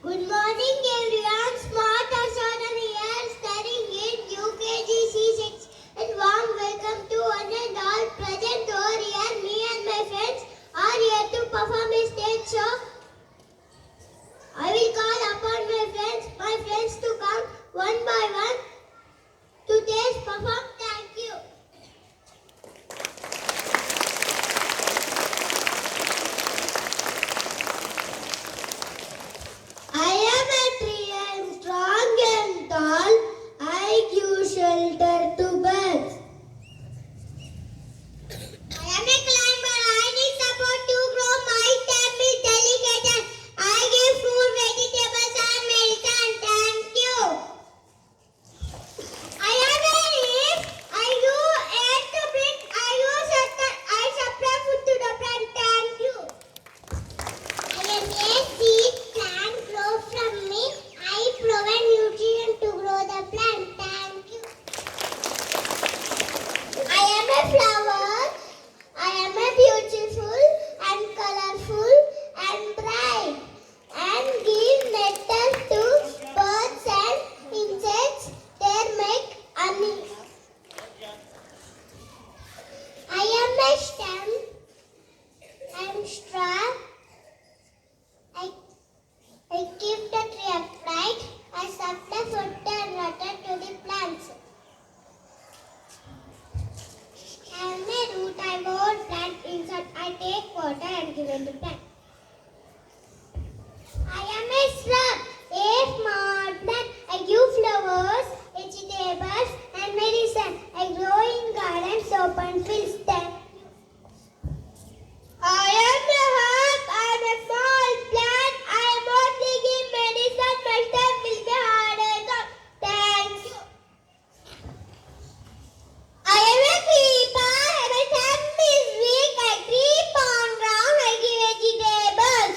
Good morning everyone. Smart Asana here, studying in UKG C. And warm welcome to one and all present over here. Me and my friends are here to perform a stage show. I will call upon my friends to come one by one to stage perform. Thank you. I am a tree, I am strong and tall. I give shelter to birds. I am a climber, I need support to grow. My stem is delicate. I give fruit, vegetables and medicine. Thank you. I am a leaf, I do air to breathe. I use shelter, I supply food to the plant. Thank you. I am a seed, plant grow from me. I provide nutrient to grow the plant. Thank you. I am a flower. I am a beautiful and colorful and bright and give nectar to birds and insects. They make honey. I am a stem. I am straw. I keep the tree upright. I supply food and water to the plants. I am a root. I hold plant inside. I take water and give it to plant. I am a shrub, a small plant. I give flowers, vegetables and medicine. I grow in gardens, open fields. I am a herb. I am a small plant. I am mostly give medicine. My stem will be hard. Thank you. I am a creeper. My stem is weak. I creep on ground. I give vegetables.